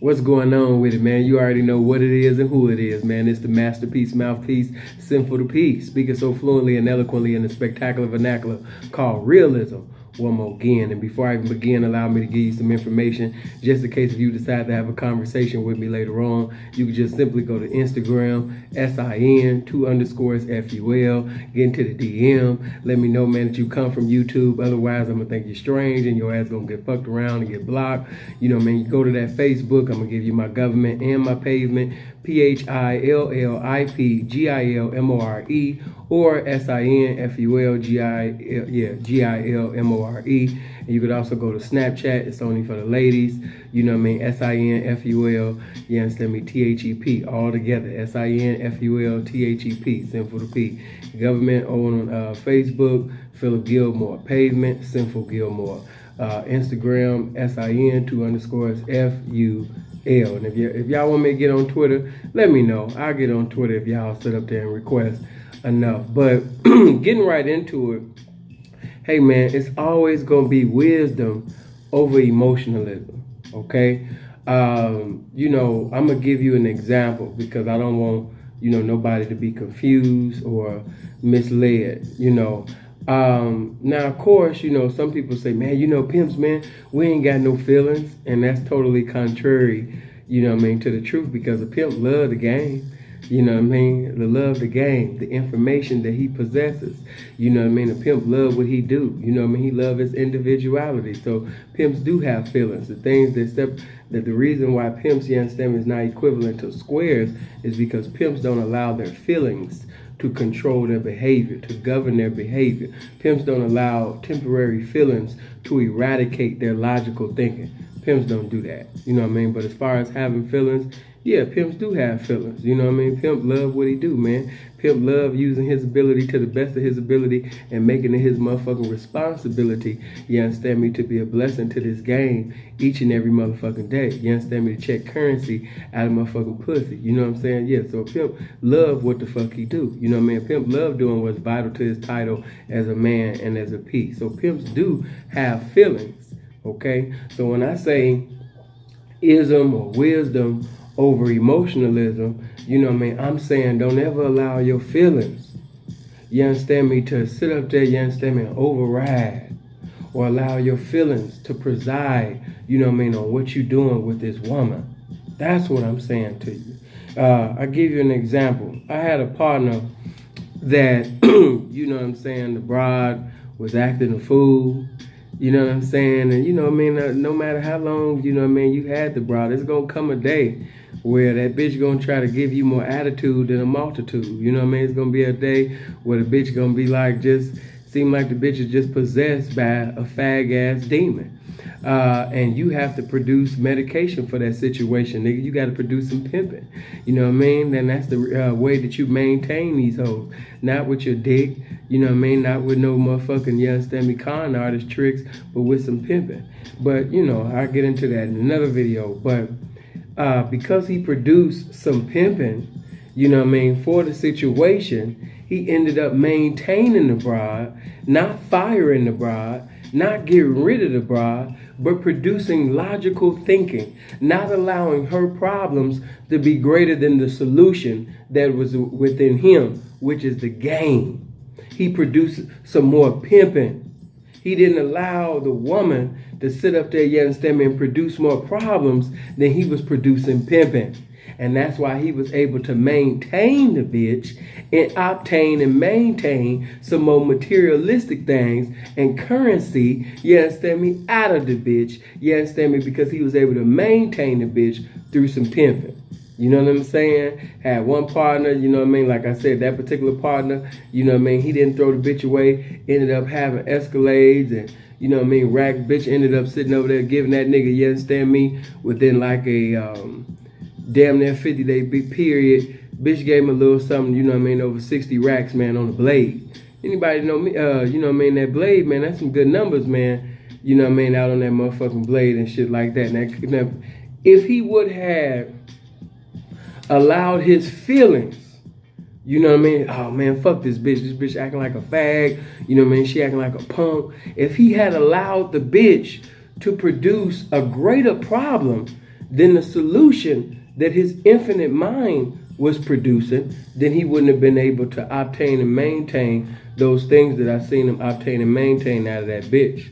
What's going on with it, man? You already know what it is and who it is, man. It's the masterpiece, mouthpiece, sinful to peace, speaking so fluently and eloquently in the spectacular vernacular called realism. One more again, and before I even begin, allow me to give you some information, just in case if you decide to have a conversation with me later on. You can just simply go to Instagram, SIN2_FUL, get into the DM, let me know, man, that you come from YouTube. Otherwise, I'm gonna think you're strange and your ass gonna get fucked around and get blocked. You know, man, you go to that Facebook, I'm gonna give you my government and my pavement, PHILLIPGILMORE, or SINFULGILMORE. And you could also go to Snapchat. It's only for the ladies. You know what I mean? SINFUL, you understand me? THEP, all together. SINFUL THEP, Sinful to P. Government on Facebook, Philip Gilmore. Pavement, Sinful Gilmore. Instagram, SIN2_FUL. And if y'all want me to get on Twitter, let me know. I'll get on Twitter if y'all sit up there and request enough. But getting right into it, hey man, it's always gonna be wisdom over emotionalism. Okay, you know, I'm gonna give you an example because I don't want nobody to be confused or misled. Now of course, some people say, man, pimps, man, we ain't got no feelings, and that's totally contrary, to the truth, because a pimp love the game. The love the game, the information that he possesses. A pimp love what he do. He love his individuality. So pimps do have feelings. The things that the reason why pimps, you understand, is not equivalent to squares is because pimps don't allow their feelings to control their behavior, to govern their behavior. Pimps don't allow temporary feelings to eradicate their logical thinking. Pimps don't do that. But as far as having feelings, yeah, pimps do have feelings. Pimp love what he do, man. Pimp love using his ability to the best of his ability and making it his motherfucking responsibility, you understand me, to be a blessing to this game each and every motherfucking day. You understand me, to check currency out of motherfucking pussy. You know what I'm saying? Yeah, so pimp love what the fuck he do. Pimp love doing what's vital to his title as a man and as a piece. So pimps do have feelings, okay? So when I say ism or wisdom over emotionalism, I'm saying don't ever allow your feelings, you understand me, to sit up there, you understand me, and override, or allow your feelings to preside, on what you're doing with this woman. That's what I'm saying to you. I'll give you an example. I had a partner that, the broad was acting a fool. You know what I'm saying? And no matter how long, you had the broad, there's gonna come a day where that bitch gonna try to give you more attitude than a multitude. It's gonna be a day where the bitch gonna be like, just seem like the bitch is just possessed by a fag ass demon. And you have to produce medication for that situation, nigga. You got to produce some pimping. And that's the way that you maintain these hoes. Not with your dick, not with no motherfucking, you understand me, con artist tricks, but with some pimping. But, I'll get into that in another video. But because he produced some pimping, for the situation, he ended up maintaining the broad, not firing the broad, not getting rid of the broad, but producing logical thinking, not allowing her problems to be greater than the solution that was within him, which is the game. He produced some more pimping. He didn't allow the woman to sit up there, you understand me, and produce more problems than he was producing pimping. And that's why he was able to maintain the bitch and obtain and maintain some more materialistic things and currency, you understand me, out of the bitch, you understand me, because he was able to maintain the bitch through some pimping. You know what I'm saying? Had one partner, like I said, that particular partner, he didn't throw the bitch away, ended up having Escalades and, rack bitch ended up sitting over there giving that nigga, you understand me, within like a damn near 50-day period. Bitch gave him a little something, over 60 racks, man, on the blade. Anybody know me, that blade, man, that's some good numbers, man, out on that motherfucking blade and shit like that. Now, if he would have allowed his feelings, oh man, fuck this bitch acting like a fag, she acting like a punk. If he had allowed the bitch to produce a greater problem then the solution that his infinite mind was producing, then he wouldn't have been able to obtain and maintain those things that I seen him obtain and maintain out of that bitch.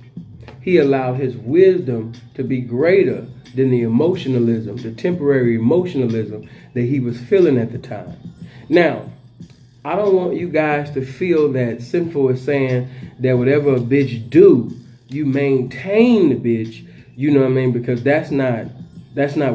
He allowed his wisdom to be greater than the emotionalism, the temporary emotionalism that he was feeling at the time. Now, I don't want you guys to feel that Sinful is saying that whatever a bitch do, you maintain the bitch, you know what I mean? Because that's not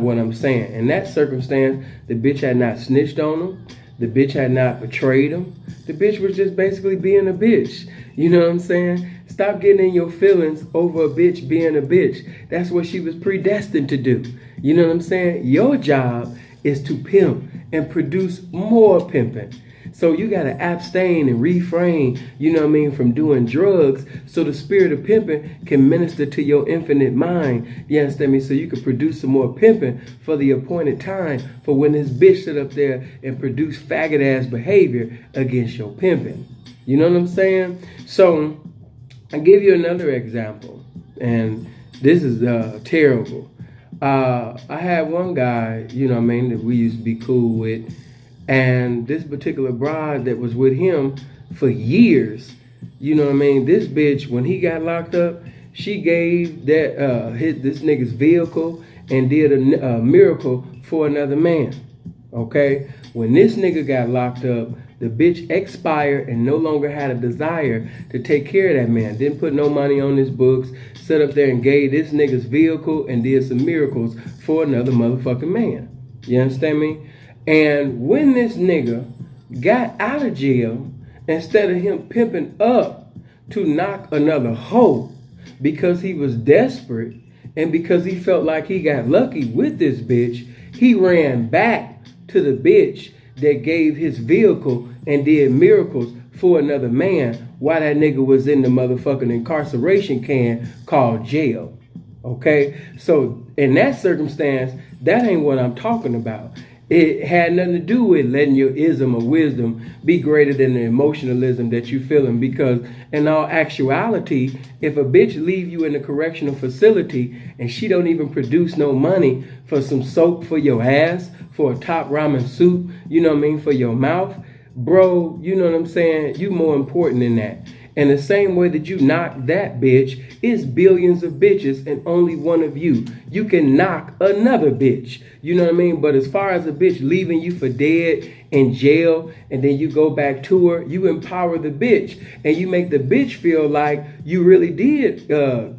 what I'm saying. In that circumstance, the bitch had not snitched on him. The bitch had not betrayed him. The bitch was just basically being a bitch. You know what I'm saying? Stop getting in your feelings over a bitch being a bitch. That's what she was predestined to do. You know what I'm saying? Your job is to pimp and produce more pimping. So you got to abstain and refrain, you know what I mean, from doing drugs so the spirit of pimping can minister to your infinite mind. You understand me? So you can produce some more pimping for the appointed time for when this bitch sit up there and produce faggot ass behavior against your pimping. You know what I'm saying? So I give you another example, and this is terrible. I had one guy, you know what I mean, that we used to be cool with. And this particular bride that was with him for years, you know what I mean? This bitch, when he got locked up, she gave that this nigga's vehicle and did a miracle for another man. Okay? When this nigga got locked up, the bitch expired and no longer had a desire to take care of that man. Didn't put no money on his books, sat up there and gave this nigga's vehicle and did some miracles for another motherfucking man. You understand me? And when this nigga got out of jail, instead of him pimping up to knock another hoe because he was desperate and because he felt like he got lucky with this bitch, he ran back to the bitch that gave his vehicle and did miracles for another man while that nigga was in the motherfucking incarceration can called jail. Okay? So in that circumstance, that ain't what I'm talking about. It had nothing to do with letting your ism or wisdom be greater than the emotionalism that you feeling. Because in all actuality, if a bitch leave you in a correctional facility and she don't even produce no money for some soap for your ass, for a top ramen soup, you know what I mean, for your mouth, bro, you know what I'm saying? You more important than that. And the same way that you knock that bitch is billions of bitches and only one of you. You can knock another bitch. You know what I mean? But as far as a bitch leaving you for dead in jail and then you go back to her, you empower the bitch and you make the bitch feel like you really did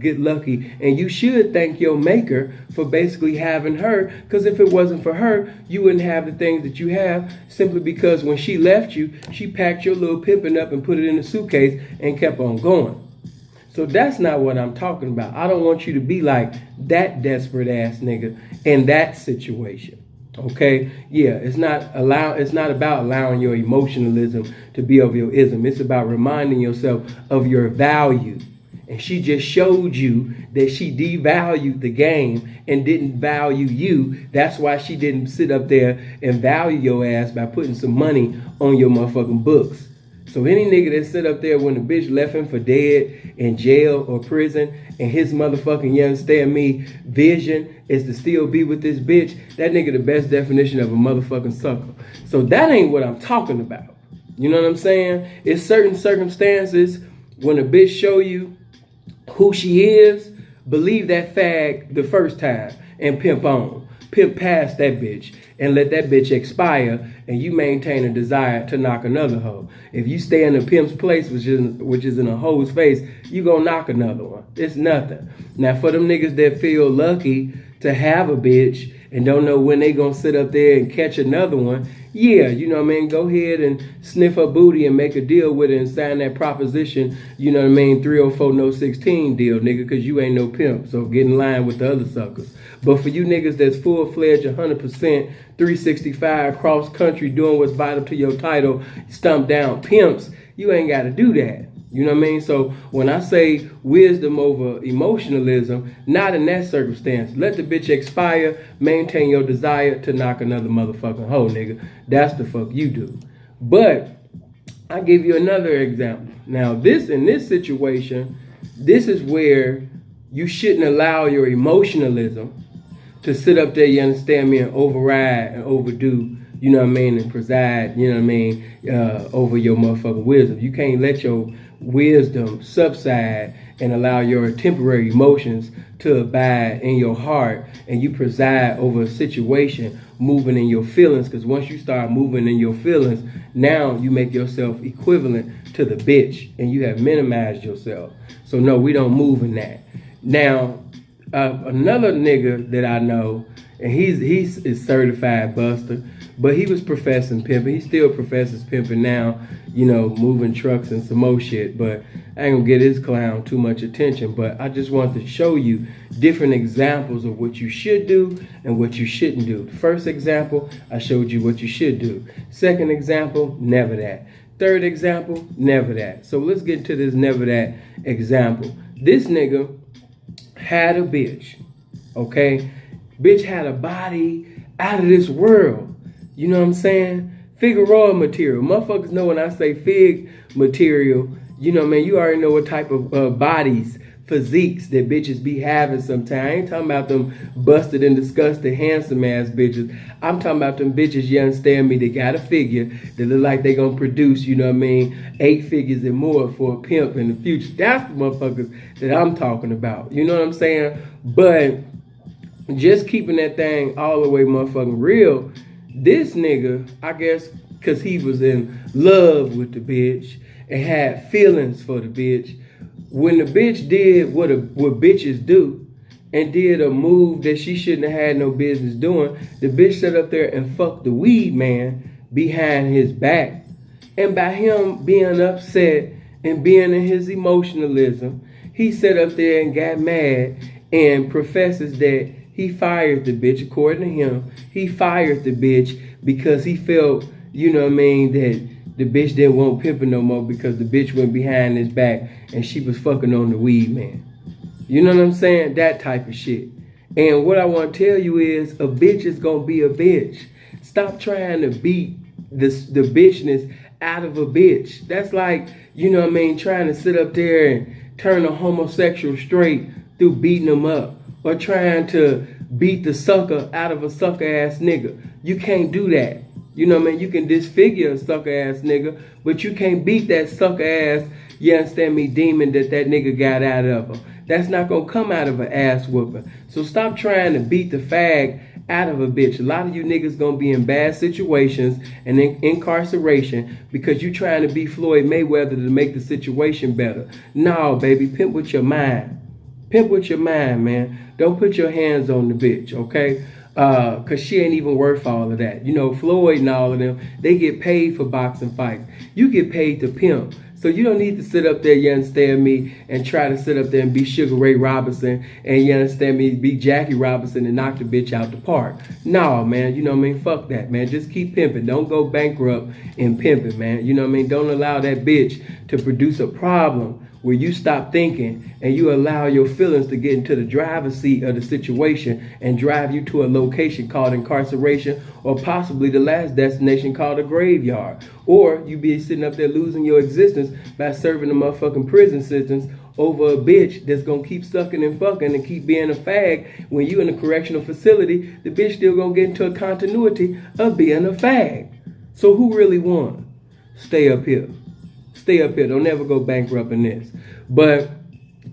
get lucky, and you should thank your maker for basically having her, because if it wasn't for her, you wouldn't have the things that you have, simply because when she left you, she packed your little pimping up and put it in a suitcase and kept on going. So that's not what I'm talking about. I don't want you to be like that desperate ass nigga in that situation. Okay? Yeah, it's not about allowing your emotionalism to be over your ism. It's about reminding yourself of your value. And she just showed you that she devalued the game and didn't value you. That's why she didn't sit up there and value your ass by putting some money on your motherfucking books. So any nigga that sit up there when the bitch left him for dead in jail or prison and his motherfucking, you understand me, vision is to still be with this bitch, that nigga the best definition of a motherfucking sucker. So that ain't what I'm talking about. You know what I'm saying? It's certain circumstances when a bitch show you who she is, believe that fag the first time and pimp on. Pimp past that bitch and let that bitch expire, and you maintain a desire to knock another hoe. If you stay in a pimp's place, which is in a hoe's face, you gonna knock another one. It's nothing. Now for them niggas that feel lucky to have a bitch and don't know when they gonna sit up there and catch another one, yeah, you know what I mean, go ahead and sniff her booty and make a deal with her and sign that proposition, you know what I mean, 304 no 16 deal, nigga, because you ain't no pimp, so get in line with the other suckers. But for you niggas that's full-fledged 100%, 365 cross country doing what's vital to your title, stump down pimps, you ain't got to do that. You know what I mean? So when I say wisdom over emotionalism, not in that circumstance. Let the bitch expire, maintain your desire to knock another motherfucking hoe, nigga. That's the fuck you do. But I'll give you another example. Now, in this situation, this is where you shouldn't allow your emotionalism to sit up there, you understand me, and override and overdo, you know what I mean, and preside, you know what I mean, over your motherfucking wisdom. You can't let your wisdom subside and allow your temporary emotions to abide in your heart, and you preside over a situation moving in your feelings. Because once you start moving in your feelings, now you make yourself equivalent to the bitch, and you have minimized yourself. So no, we don't move in that. Now, another nigga that I know, and he's a certified buster, but he was professing pimping. He still professes pimping now, you know, moving trucks and some more shit. But I ain't gonna get his clown too much attention. But I just want to show you different examples of what you should do and what you shouldn't do. First example, I showed you what you should do. Second example, never that. Third example, never that. So let's get into this never that example. This nigga had a bitch, okay? Bitch had a body out of this world. You know what I'm saying? Figueroa material. Motherfuckers know when I say fig material, you know, man, you already know what type of bodies, physiques that bitches be having sometimes. I ain't talking about them busted and disgusted, handsome ass bitches. I'm talking about them bitches, you understand me, that got a figure that look like they gonna produce, you know what I mean, 8 figures and more for a pimp in the future. That's the motherfuckers that I'm talking about. You know what I'm saying? But just keeping that thing all the way motherfucking real, this nigga, I guess, because he was in love with the bitch and had feelings for the bitch, when the bitch did what bitches do and did a move that she shouldn't have had no business doing, the bitch sat up there and fucked the weed man behind his back. And by him being upset and being in his emotionalism, he sat up there and got mad and professes that he fired the bitch. According to him, he fired the bitch because he felt, you know what I mean, that the bitch didn't want pimping no more because the bitch went behind his back and she was fucking on the weed man. You know what I'm saying? That type of shit. And what I want to tell you is, a bitch is going to be a bitch. Stop trying to beat the bitchness out of a bitch. That's like, you know what I mean, trying to sit up there and turn a homosexual straight through beating them up, or trying to beat the sucker out of a sucker ass nigga. You can't do that. You know what I mean? You can disfigure a sucker ass nigga, but you can't beat that sucker ass, you understand me, demon that nigga got out of her. That's not gonna come out of an ass whooping. So stop trying to beat the fag out of a bitch. A lot of you niggas gonna be in bad situations and in incarceration because you trying to be Floyd Mayweather to make the situation better. No, baby, pimp with your mind. Pimp with your mind, man. Don't put your hands on the bitch, okay? Because she ain't even worth all of that. You know, Floyd and all of them, they get paid for boxing fights. You get paid to pimp. So you don't need to sit up there, you understand me, and try to sit up there and be Sugar Ray Robinson and, you understand me, be Jackie Robinson and knock the bitch out the park. No, man, you know what I mean? Fuck that, man. Just keep pimping. Don't go bankrupt in pimping, man. You know what I mean? Don't allow that bitch to produce a problem where you stop thinking and you allow your feelings to get into the driver's seat of the situation and drive you to a location called incarceration, or possibly the last destination called a graveyard. Or you be sitting up there losing your existence by serving a motherfucking prison sentence over a bitch that's gonna keep sucking and fucking and keep being a fag. When you in a correctional facility, the bitch still gonna get into a continuity of being a fag. So who really won? Stay up here. Stay up here. Don't ever go bankrupt in this. But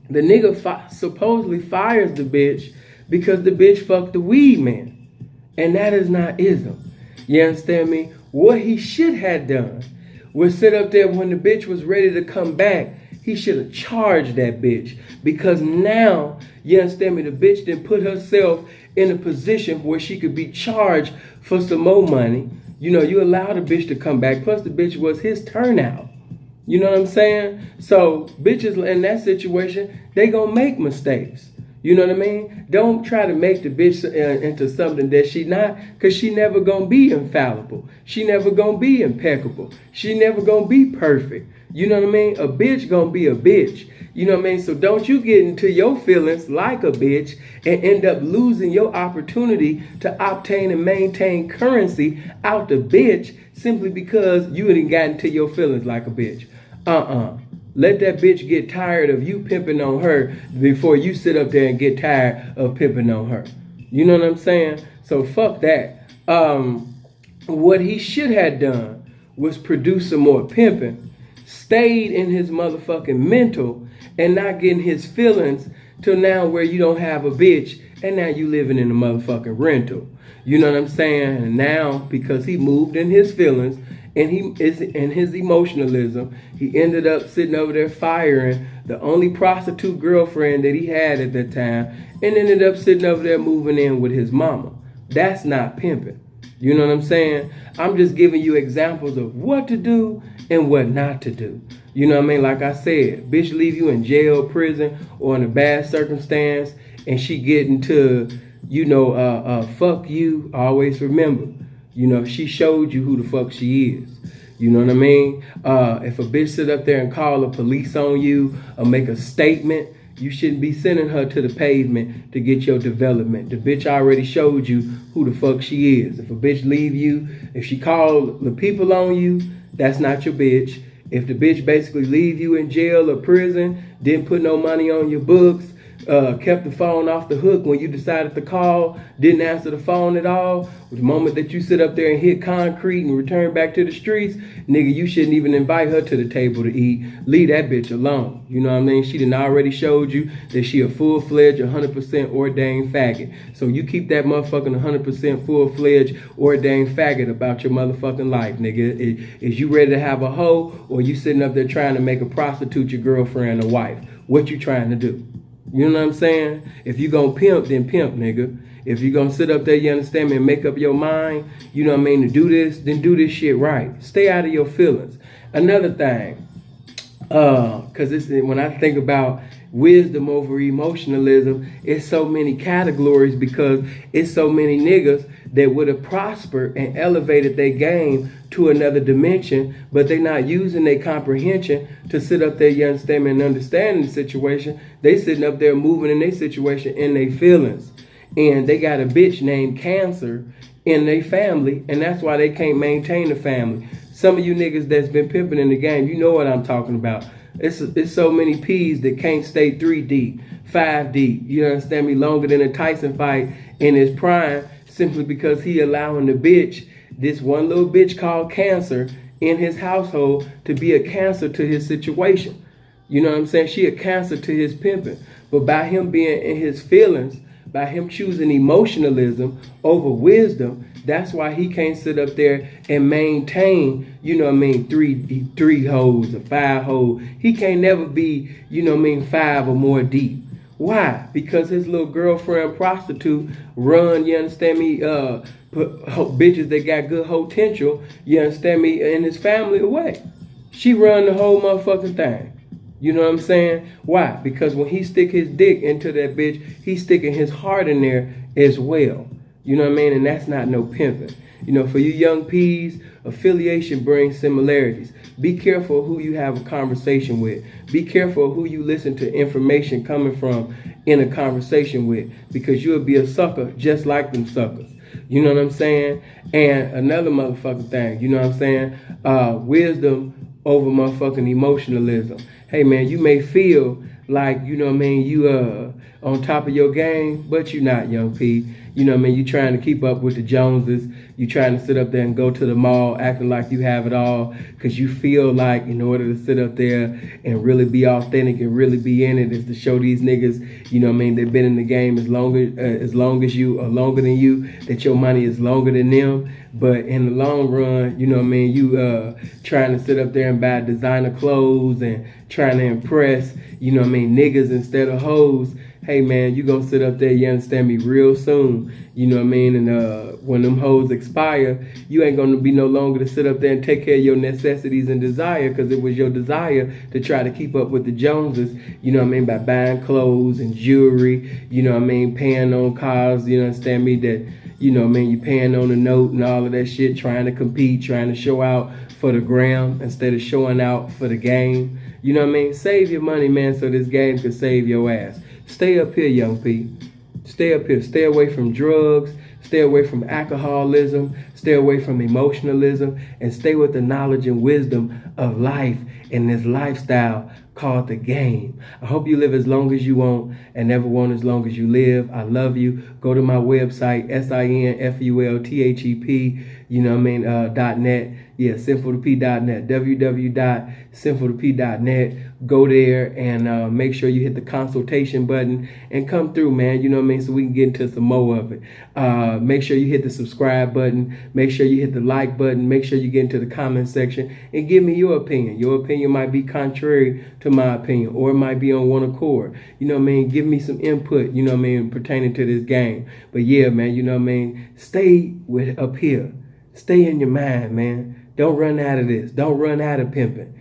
the nigga supposedly fires the bitch because the bitch fucked the weed man. And that is not ism. You understand me? What he should have done was sit up there when the bitch was ready to come back. He should have charged that bitch. Because now, you understand me, the bitch didn't put herself in a position where she could be charged for some more money. You know, you allowed the bitch to come back. Plus the bitch was his turnout. You know what I'm saying? So bitches in that situation, they gonna make mistakes. You know what I mean? Don't try to make the bitch into something that she not, because she never gonna be infallible. She never gonna be impeccable. She never gonna be perfect. You know what I mean? A bitch gonna be a bitch. You know what I mean? So don't you get into your feelings like a bitch and end up losing your opportunity to obtain and maintain currency out the bitch simply because you ain't got into your feelings like a bitch. Let that bitch get tired of you pimping on her before you sit up there and get tired of pimping on her. You know what I'm saying? So fuck that. What he should have done was produce some more pimping, stayed in his motherfucking mental, and not getting his feelings till now where you don't have a bitch and now you living in a motherfucking rental. You know what I'm saying? And now, because he moved in his feelings and he is in his emotionalism, he ended up sitting over there firing the only prostitute girlfriend that he had at that time and ended up sitting over there moving in with his mama. That's not pimping. You know what I'm saying? I'm just giving you examples of what to do and what not to do. You know what I mean? Like I said, bitch leave you in jail, prison, or in a bad circumstance, and she get into, fuck you. Always remember, she showed you who the fuck she is. You know what I mean? If a bitch sit up there and call the police on you or make a statement, you shouldn't be sending her to the pavement to get your development. The bitch already showed you who the fuck she is. If a bitch leave you, if she call the people on you, that's not your bitch. If the bitch basically leave you in jail or prison, didn't put no money on your books, kept the phone off the hook when you decided to call, didn't answer the phone at all, the moment that you sit up there and hit concrete and return back to the streets, nigga, you shouldn't even invite her to the table to eat. Leave that bitch alone. You know what I mean? She done already showed you that she a full-fledged, 100% ordained faggot. So you keep that motherfucking 100% full-fledged, ordained faggot about your motherfucking life, nigga. Is you ready to have a hoe, or you sitting up there trying to make a prostitute your girlfriend or wife? What you trying to do? You know what I'm saying? If you gonna pimp, then pimp, nigga. If you gonna sit up there, you understand me, and make up your mind, you know what I mean, to do this, then do this shit right. Stay out of your feelings. Another thing, because when I think about wisdom over emotionalism, it's so many categories because it's so many niggas that would have prospered and elevated their game to another dimension, but they're not using their comprehension to sit up there, you understand me, and understand the situation. They sitting up there moving in their situation in their feelings. And they got a bitch named Cancer in their family, and that's why they can't maintain the family. Some of you niggas that's been pimping in the game, you know what I'm talking about. It's so many P's that can't stay 3 deep, 5 deep, you understand me, longer than a Tyson fight in his prime, simply because he allowing the bitch, this one little bitch called Cancer, in his household to be a cancer to his situation. You know what I'm saying? She a cancer to his pimping. But by him being in his feelings, by him choosing emotionalism over wisdom, that's why he can't sit up there and maintain, you know what I mean, three hoes or 5 hoes. He can't never be, you know what I mean, 5 or more deep. Why? Because his little girlfriend prostitute run, you understand me, bitches that got good potential, you understand me, and his family away. She run the whole motherfucking thing. You know what I'm saying? Why? Because when he stick his dick into that bitch, he's sticking his heart in there as well. You know what I mean? And that's not no pimping. You know, for you young peas, affiliation brings similarities. Be careful who you have a conversation with. Be careful who you listen to information coming from in a conversation with, because you'll be a sucker just like them suckers. You know what I'm saying? And another motherfucking thing, you know what I'm saying? Wisdom over motherfucking emotionalism. Hey man, you may feel like, you know what I mean, you on top of your game, but you're not, young P. You know what I mean? You trying to keep up with the Joneses. You trying to sit up there and go to the mall acting like you have it all, because you feel like in order to sit up there and really be authentic and really be in it is to show these niggas, you know what I mean, they've been in the game as long as you or longer than you, that your money is longer than them. But in the long run, you know what I mean, you trying to sit up there and buy designer clothes and trying to impress, you know what I mean, niggas instead of hoes. Hey man, you gonna sit up there, you understand me, real soon. You know what I mean? And when them hoes expire, you ain't gonna be no longer to sit up there and take care of your necessities and desire, because it was your desire to try to keep up with the Joneses, you know what I mean, by buying clothes and jewelry, you know what I mean, paying on cars, you know, understand me, that, you know what I mean, you paying on the note and all of that shit, trying to compete, trying to show out for the gram instead of showing out for the game. You know what I mean? Save your money, man, so this game can save your ass. Stay up here, young P. Stay up here. Stay away from drugs. Stay away from alcoholism. Stay away from emotionalism. And stay with the knowledge and wisdom of life and this lifestyle called the game. I hope you live as long as you want and never want as long as you live. I love you. Go to my website, SINFULTHEP, .net. Yeah, sinfultop.net, www.sinfultop.net. Go there and make sure you hit the consultation button and come through, man. So we can get into some more of it. Make sure you hit the subscribe button. Make sure you hit the like button. Make sure you get into the comment section and give me your opinion. Your opinion might be contrary to my opinion, or it might be on one accord. Give me some input, pertaining to this game. But yeah, man, stay up here. Stay in your mind, man. Don't run out of this. Don't run out of pimping.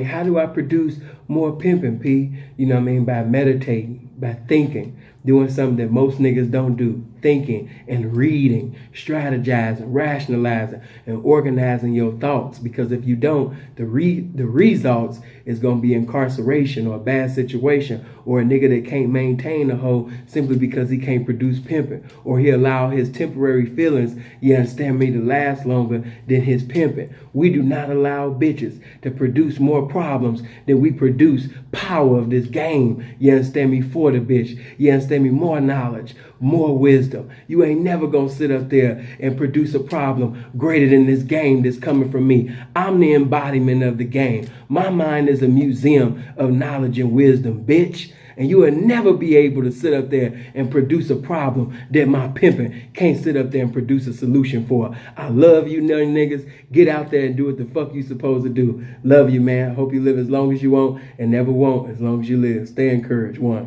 How do I produce more pimping, P? By meditating, by thinking, doing something that most niggas don't do. Thinking and reading, strategizing, rationalizing, and organizing your thoughts. Because if you don't, the results is going to be incarceration or a bad situation, or a nigga that can't maintain a hoe simply because he can't produce pimping, or he allow his temporary feelings, you understand me, to last longer than his pimping. We do not allow bitches to produce more problems than we produce power of this game. You understand me? For the bitch. You understand me? More knowledge, more wisdom. You ain't never gonna sit up there and produce a problem greater than this game that's coming from me. I'm the embodiment of the game. My mind is a museum of knowledge and wisdom, bitch. And you will never be able to sit up there and produce a problem that my pimping can't sit up there and produce a solution for. I love you, young niggas. Get out there and do what the fuck you supposed to do. Love you, man. I hope you live as long as you want and never want as long as you live. Stay encouraged. One.